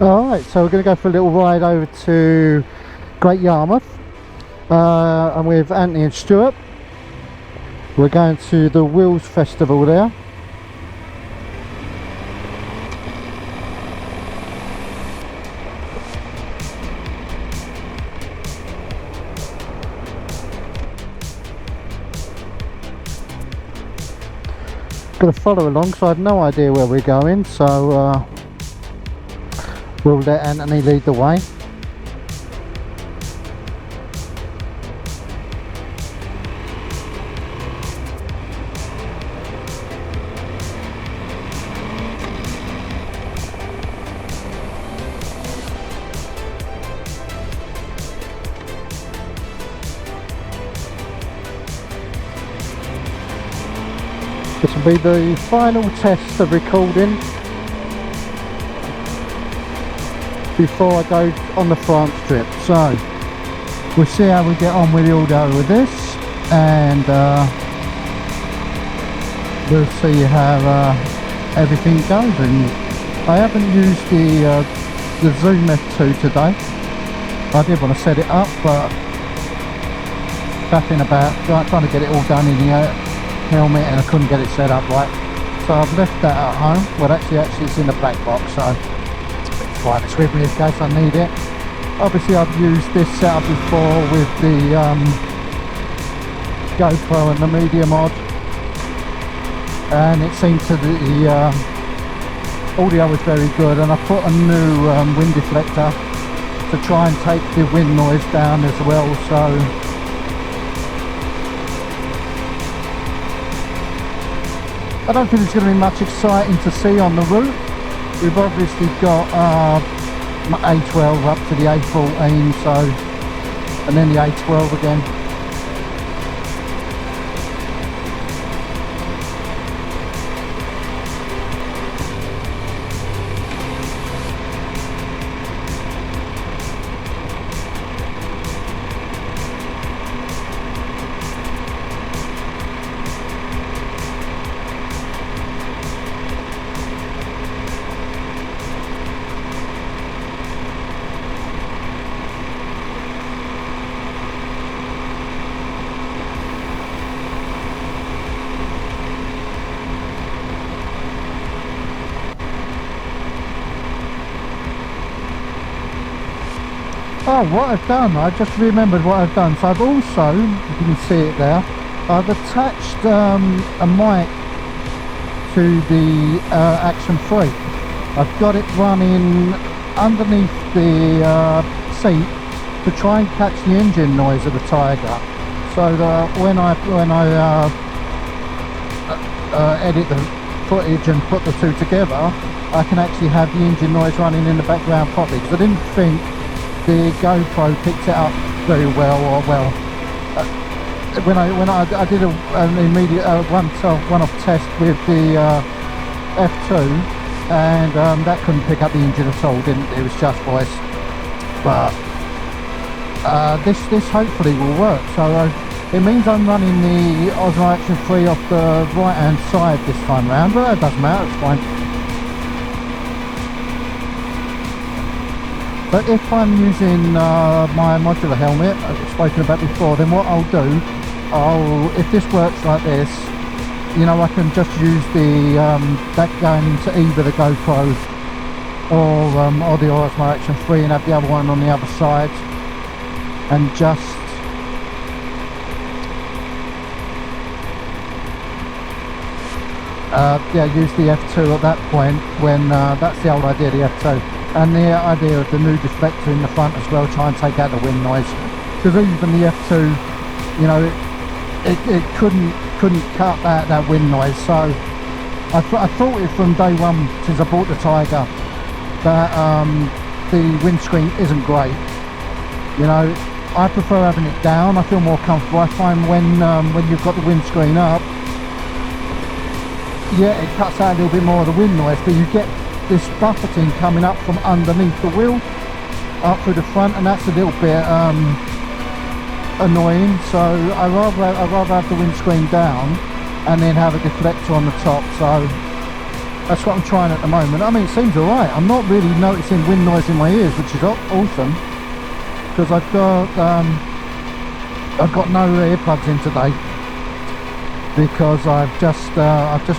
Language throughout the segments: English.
Alright, so we're going to go for a little ride over to Great Yarmouth and with Anthony and Stuart. We're going to the Wheels Festival there. Going to follow along, so I have no idea where we're going, so we'll let Anthony lead the way. This will be the final test of recording before I go on the France trip, so we'll see how we get on with the audio with this, and we'll see how everything goes. And I haven't used the Zoom F2 today. I did want to set it up, but faffing about trying to get it all done in the helmet, and I couldn't get it set up right, so I've left that at home. Well, actually it's in the black box, so it's fine. It's with me in case I need it. Obviously I've used this setup before with the GoPro and the media mod, and it seemed to the audio was very good, and I put a new wind deflector to try and take the wind noise down as well. So I don't think there's going to be much exciting to see on the route. We've obviously got A12 up to the A14, so, and then the A12 again. Oh, what I've done, I just remembered what I've done. So I've also, you can see it there, I've attached a mic to the Action 3. I've got it running underneath the seat to try and catch the engine noise of the Tiger, so that when I edit the footage and put the two together, I can actually have the engine noise running in the background properly, because I didn't think the GoPro picked it up very well, or when I did an immediate one-off test with the F2, and that couldn't pick up the engine at all, didn't it? It was just voice. But this hopefully will work. So it means I'm running the Osmo Action 3 off the right hand side this time round, but that doesn't matter, it's fine. But if I'm using my modular helmet, as I've spoken about before, then what I'll do, if this works like this, you know, I can just use the that going into either the GoPro or the Osmo Action 3, and have the other one on the other side, and just yeah, use the F2 at that point, when that's the old idea, the F2. And the idea of the new deflector in the front as well, try and take out the wind noise, because even the F2, you know, it couldn't cut that wind noise. So I thought it from day one since I bought the Tiger, that the windscreen isn't great. You know, I prefer having it down. I feel more comfortable. I find when you've got the windscreen up, yeah, it cuts out a little bit more of the wind noise, but you get this buffeting coming up from underneath the wheel up through the front, and that's a little bit annoying. So I'd rather have the windscreen down and then have a deflector on the top. So That's what I'm trying at the moment. I mean, it seems alright. I'm not really noticing wind noise in my ears, which is awesome, because I've got no earplugs in today, because I've just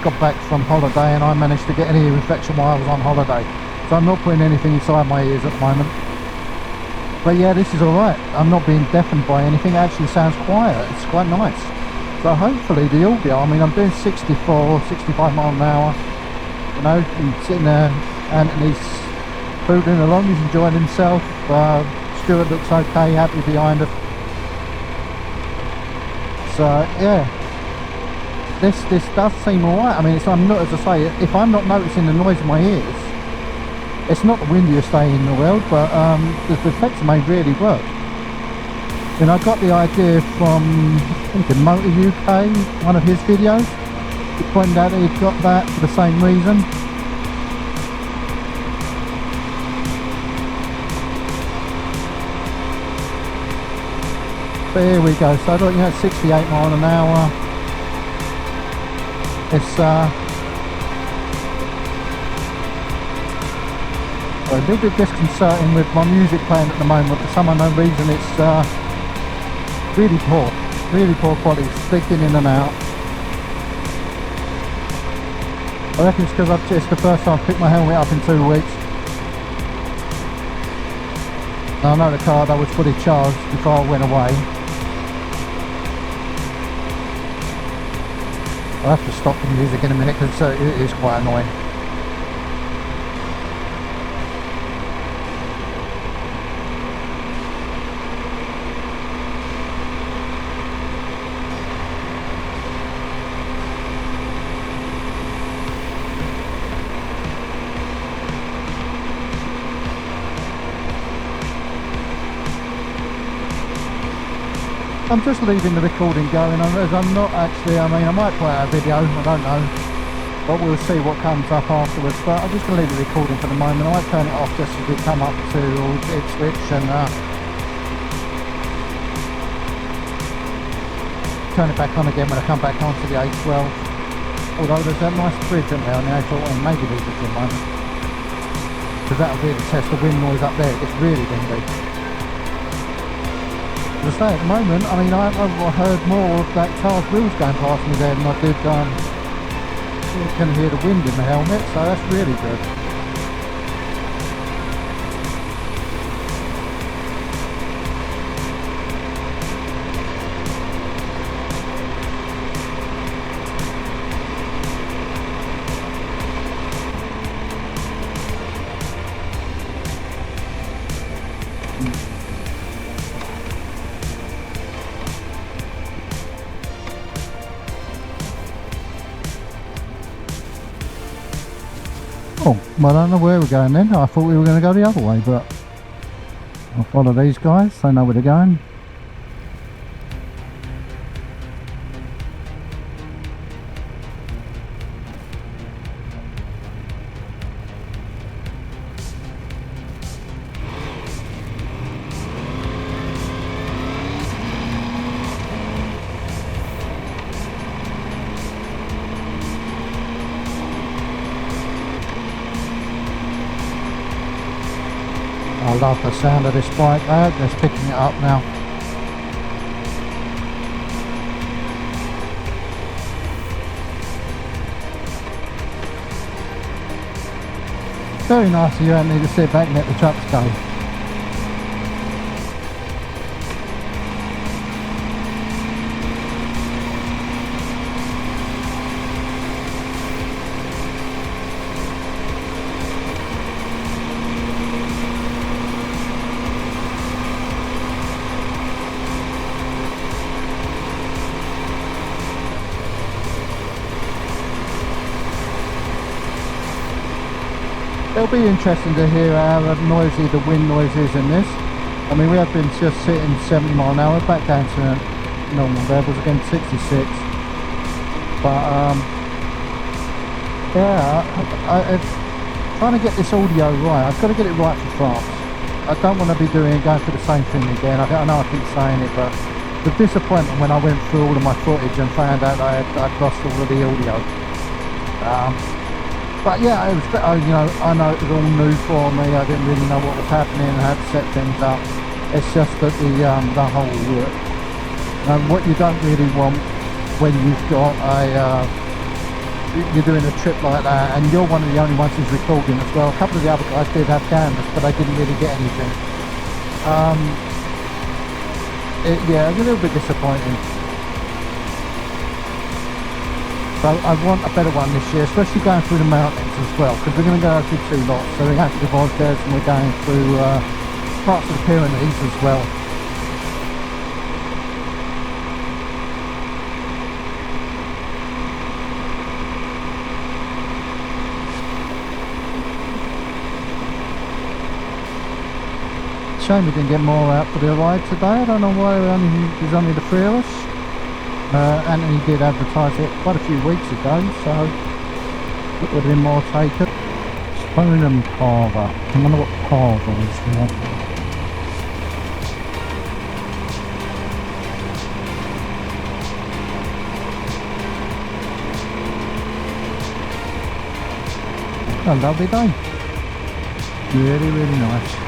got back from holiday and I managed to get an ear infection while I was on holiday, so I'm not putting anything inside my ears at the moment. But yeah, this is alright. I'm not being deafened by anything. It actually sounds quiet. It's quite nice. So hopefully the audio, I mean, I'm doing 64, 65 miles an hour. You know, he's sitting there, Anthony's fooling along, he's enjoying himself. Stuart looks okay, happy behind us. So yeah, this does seem alright. I mean, I'm not, as I say, if I'm not noticing the noise in my ears, it's not the windiest day in the world, but the effects may really work. And I got the idea from, I think, Motor UK, one of his videos. He pointed out that he'd got that for the same reason. But here we go. So I thought, you know, 68 miles an hour. It's a little bit disconcerting with my music playing at the moment. For some unknown reason, it's really poor quality, sticking in and out. I reckon it's because it's the first time I've picked my helmet up in 2 weeks. And I know the car that was fully charged before I went away. I'll have to stop the music in a minute because it is quite annoying. I'm just leaving the recording going, as I'm not actually, I mean, I might put out a video, I don't know, but we'll see what comes up afterwards. But I'm just going to leave the recording for the moment. I might turn it off just as we come up to Ipswich and turn it back on again when I come back onto the A12. Although there's that nice bridge in there on the A14, maybe leave it for a moment, because that'll really test the wind noise up there. It gets really windy. As I say, at the moment, I mean, I heard more of that car's wheels going past me there than I did, you can hear the wind in the helmet, so that's really good. Oh, well, I don't know where we're going then. I thought we were going to go the other way, but I'll follow these guys. They know where they're going. I love the sound of this bike. I hope it's picking it up now. Very nice of you, Anthony, to sit back and let the trucks go. It'll be interesting to hear how noisy the wind noise is in this. I mean, we have been just sitting 70 miles an hour, back down to normal levels again, 66. But yeah, I'm trying to get this audio right. I've got to get it right for France. I don't want to be going through the same thing again. I know I keep saying it, but the disappointment when I went through all of my footage and found out I'd lost all of the audio. But yeah, it was, you know, I know it was all new for me. I didn't really know what was happening and how to set things up. It's just that the whole what you don't really want when you've got a you're doing a trip like that, and you're one of the only ones who's recording as well. A couple of the other guys did have cameras, but they didn't really get anything. Yeah, it's a little bit disappointing. So I want a better one this year, especially going through the mountains as well, because we're going to go through 2 lots. So we're going to the Vosges and we're going through parts of the Pyrenees as well. Shame we didn't get more out for the ride today. I don't know why there's only the 3 of us. Anthony did advertise it quite a few weeks ago, so it would have been more taken. Stoneham Carver. I wonder what Carver is here. A lovely day. Really, really nice.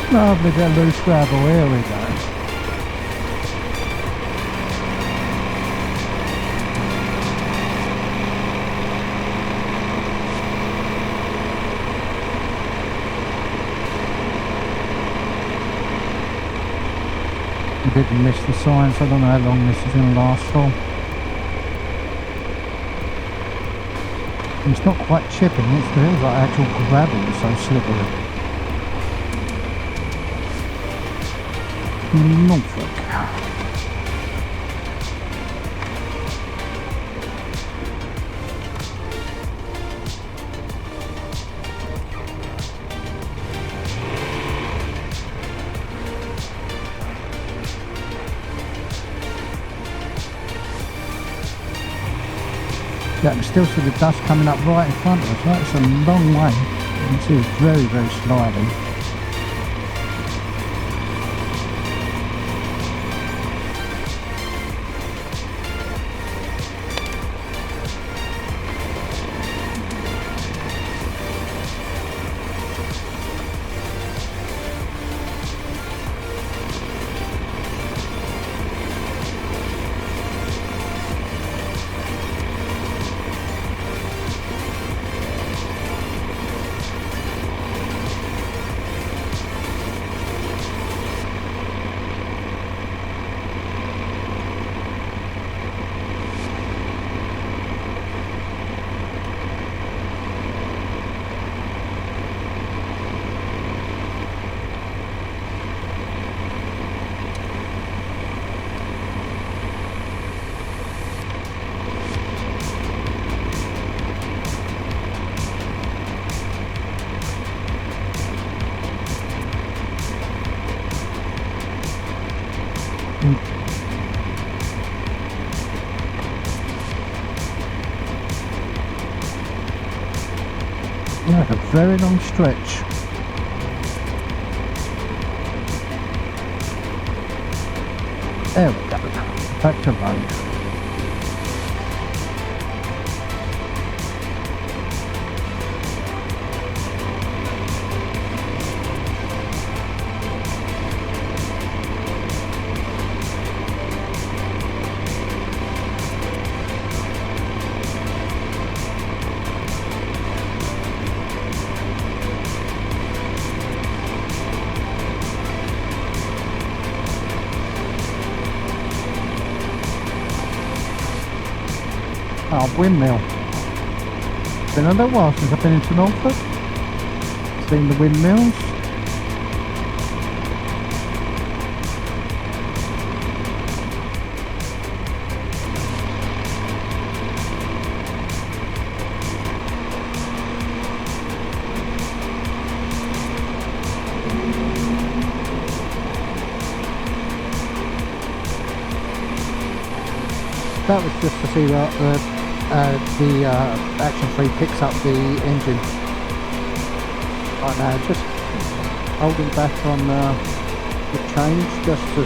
Lovely bit of loose gravel, here we go. I didn't miss the sign, so I don't know how long this is going to last for. It's not quite chipping, it feels like actual gravel, it's so slippery. Norfolk. Yeah, I can still see the dust coming up right in front of us. That's a long way. You can see it's very, very sliding. Yeah, a very long stretch. There we go. Back to road. Oh, windmill. Been a little while since I've been into Norfolk. Seen the windmills. that was just to see that the Action 3 picks up the engine. Right now, just holding back on the change just to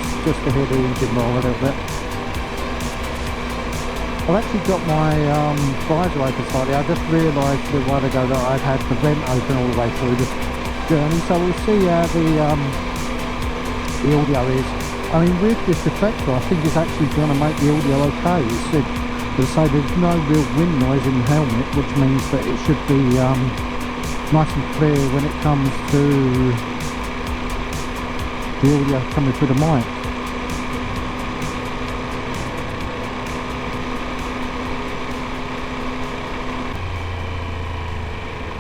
hear the engine roll a little bit. I've actually got my visor open slightly. I just realised a while ago that I'd had the vent open all the way through the journey, so we'll see how the audio is. I mean, with this effector, I think it's actually going to make the audio okay. So there's no real wind noise in the helmet, which means that it should be nice and clear when it comes to the audio coming through the mic.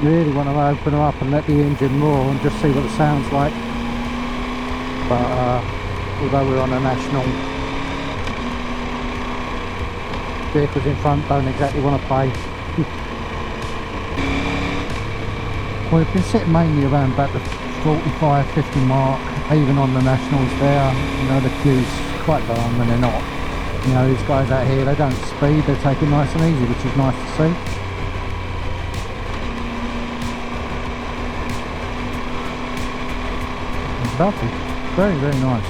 Really want to open her up and let the engine roar and just see what it sounds like. But although we're on a national, vehicles in front don't exactly want to play. Well, we've been sitting mainly around about the 45-50 mark, even on the nationals there. You know, the queue's quite long when they're not. You know, these guys out here, they don't speed, they take it nice and easy, which is nice to see. Lovely, very, very nice.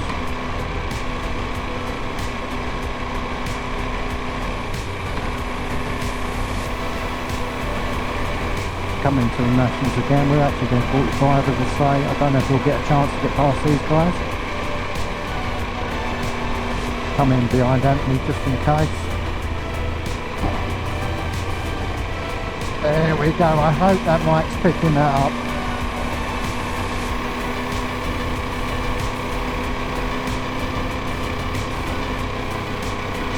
Coming to the nationals again, we're actually doing 45 as I say. I don't know if we'll get a chance to get past these guys. Come in behind Anthony just in case. There we go, I hope that mic's picking that up.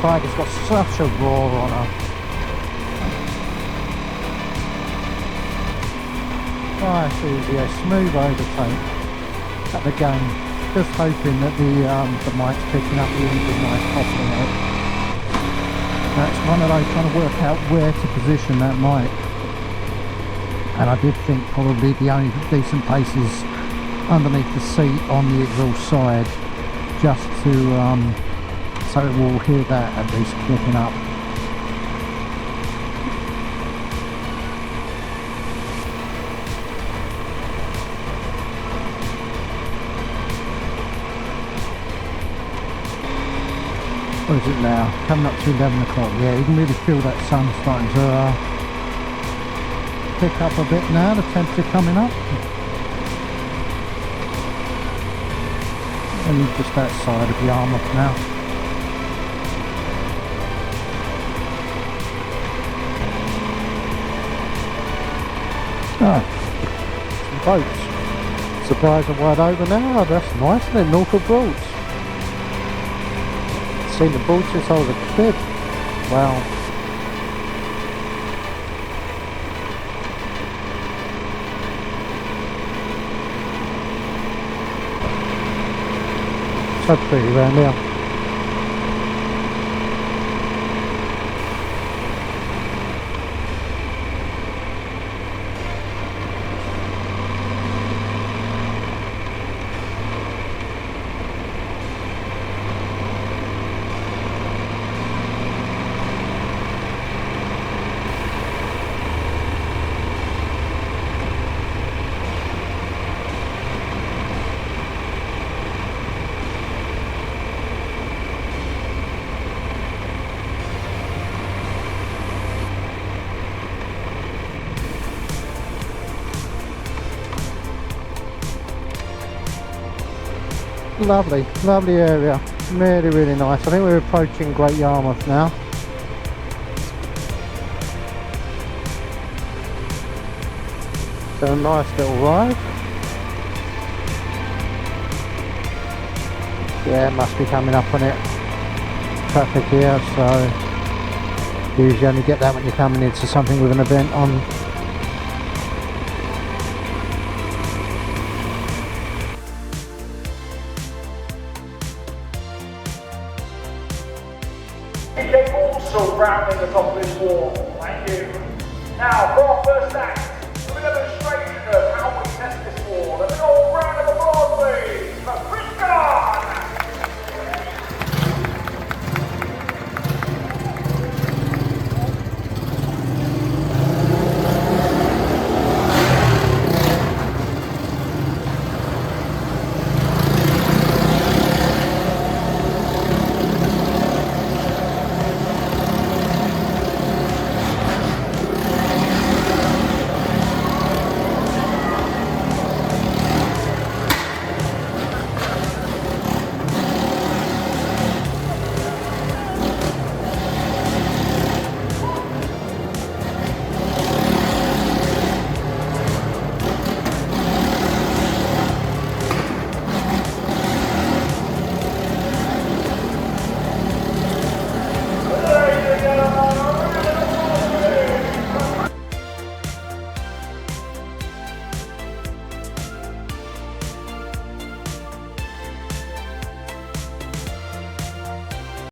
Tiger's got such a roar on her. Nice, easy, a smooth overtake at the game. Just hoping that the mic's picking up the engine nice properly on it. That's one of those trying to work out where to position that mic. And I did think probably the only decent place is underneath the seat on the exhaust side, just to so we'll hear that at least clicking up. What is it now? Coming up to 11 o'clock. Yeah, you can really feel that sun starting to pick up a bit now, the temperature coming up. And just outside of Yarmouth now. Oh, some boats. Surprised I'm wide over now. Oh, that's nice, isn't it? Norfolk Broads. Seen the boat since I was a kid. Wow. So pretty around here. Lovely, lovely area, really, really nice. I think we're approaching Great Yarmouth now. So a nice little ride. Yeah, it must be coming up on it. Traffic here, so you usually only get that when you're coming into something with an event on. Also rounding the top of this wall. Thank you. Now for our first act.